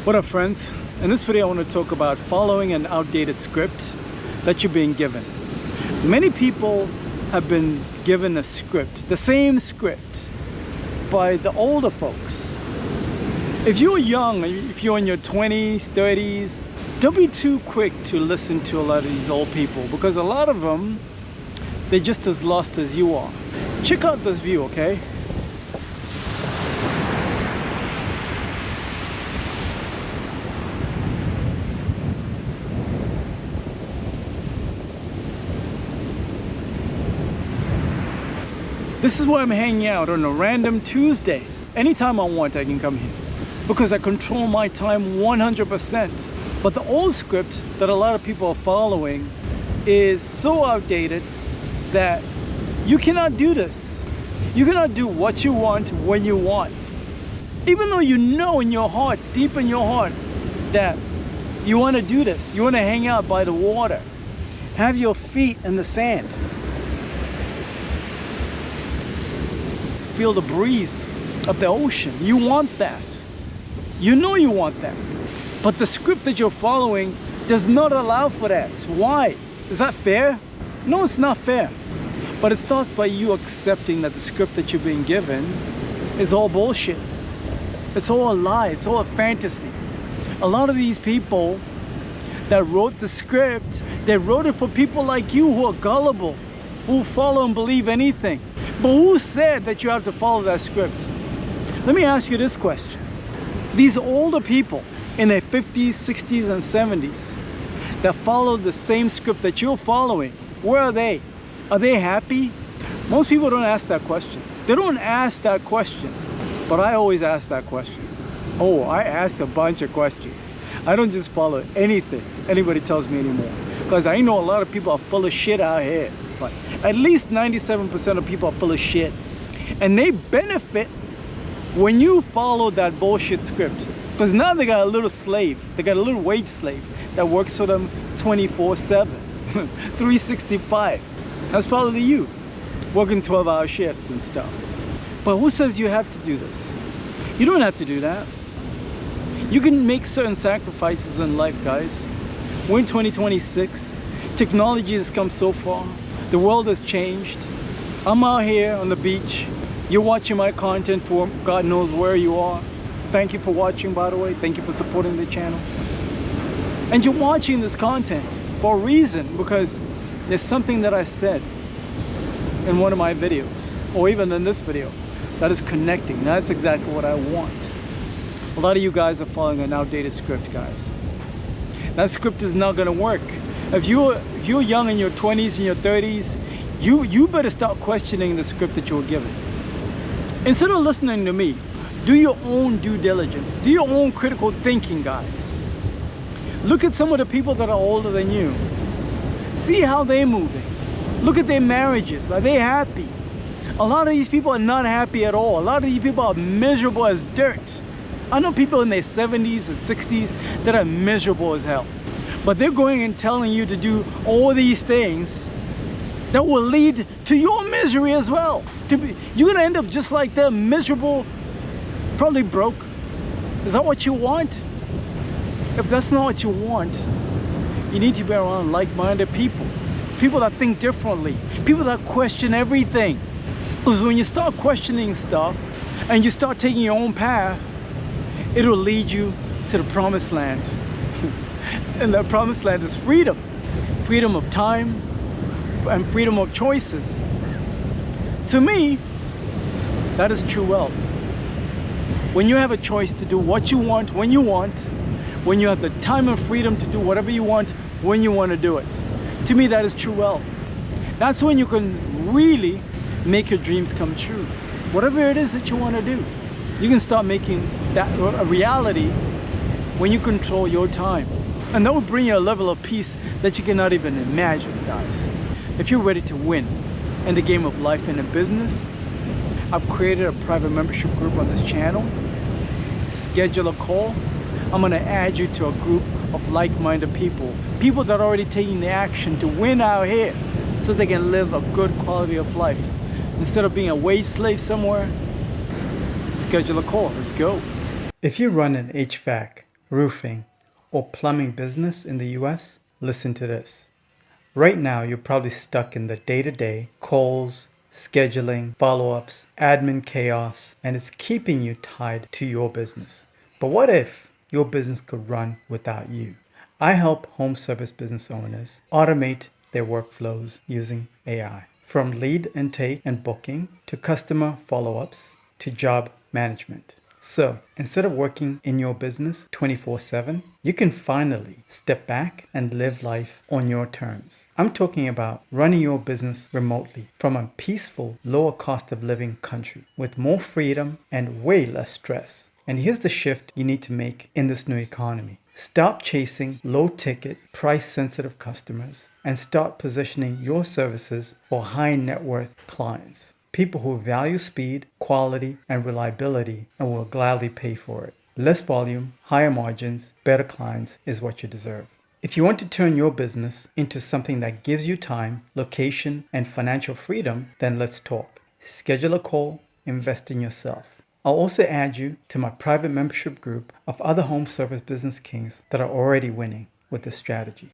What up, friends? In this video I want to talk about following an outdated script that you're being given. Many people have been given a script, the same script, by the older folks. If you're young, if you're in your 20s, 30s, don't be too quick to listen to a lot of these old people, because a lot of them, they're just as lost as you are. Check out this view, okay? This is where I'm hanging out on a random Tuesday. Anytime I want, I can come here because I control my time 100%. But the old script that a lot of people are following is so outdated that you cannot do this. You cannot do what you want when you want. Even though you know in your heart, deep in your heart, that you want to do this. You want to hang out by the water, have your feet in the sand, feel the breeze of the ocean. You want that. You know you want that. But the script that you're following does not allow for that. Why? Is that fair? No, it's not fair. But it starts by you accepting that the script that you're being given is all bullshit. It's all a lie. It's all a fantasy. A lot of these people that wrote the script, they wrote it for people like you who are gullible, who follow and believe anything. But who said that you have to follow that script? Let me ask you this question. These older people in their 50s, 60s, and 70s that follow the same script that you're following, where are they? Are they happy? Most people don't ask that question. They don't ask that question. But I always ask that question. Oh, I ask a bunch of questions. I don't just follow anything anybody tells me anymore. Because I know a lot of people are full of shit out here. But at least 97% of people are full of shit. And they benefit when you follow that bullshit script. Because now they got a little slave. They got a little wage slave that works for them 24/7, 365. That's probably you, working 12-hour shifts and stuff. But who says you have to do this? You don't have to do that. You can make certain sacrifices in life, guys. We're in 2026. Technology has come so far. The world has changed. I'm out here on the beach. You're watching my content for God knows where you are. Thank you for watching, by the way. Thank you for supporting the channel. And you're watching this content for a reason, because there's something that I said in one of my videos, or even in this video, that is connecting. That's exactly what I want. A lot of you guys are following an outdated script, guys. That script is not gonna work. If you're young in your 20s and your 30s, you better start questioning the script that you were given. Instead of listening to me, do your own due diligence. Do your own critical thinking, guys. Look at some of the people that are older than you. See how they're moving. Look at their marriages. Are they happy? A lot of these people are not happy at all. A lot of these people are miserable as dirt. I know people in their 70s and 60s that are miserable as hell. But they're going and telling you to do all these things that will lead to your misery as well. You're gonna end up just like them, miserable, probably broke. Is that what you want? If that's not what you want, you need to be around like-minded people. People that think differently. People that question everything. Because when you start questioning stuff and you start taking your own path, it'll lead you to the promised land. And that promised land is freedom. Freedom of time and freedom of choices. To me, that is true wealth. When you have a choice to do what you want, when you want, when you have the time and freedom to do whatever you want, when you want to do it. To me, that is true wealth. That's when you can really make your dreams come true. Whatever it is that you want to do, you can start making that a reality when you control your time. And that will bring you a level of peace that you cannot even imagine, guys. If you're ready to win in the game of life and in business, I've created a private membership group on this channel. Schedule a call. I'm gonna add you to a group of like-minded people. People that are already taking the action to win out here so they can live a good quality of life. Instead of being a wage slave somewhere, schedule a call. Let's go. If you run an HVAC roofing, or plumbing business in the US, listen to this. Right now, you're probably stuck in the day-to-day calls, scheduling, follow-ups, admin chaos, and it's keeping you tied to your business. But what if your business could run without you? I help home service business owners automate their workflows using AI. From lead intake and booking to customer follow-ups to job management. So instead of working in your business 24/7, you can finally step back and live life on your terms. I'm talking about running your business remotely from a peaceful, lower cost of living country with more freedom and way less stress. And here's the shift you need to make in this new economy. Stop chasing low-ticket, price-sensitive customers and start positioning your services for high-net-worth clients. People who value speed, quality, and reliability and will gladly pay for it. Less volume, higher margins, better clients is what you deserve. If you want to turn your business into something that gives you time, location, and financial freedom, then let's talk. Schedule a call, invest in yourself. I'll also add you to my private membership group of other home service business kings that are already winning with this strategy.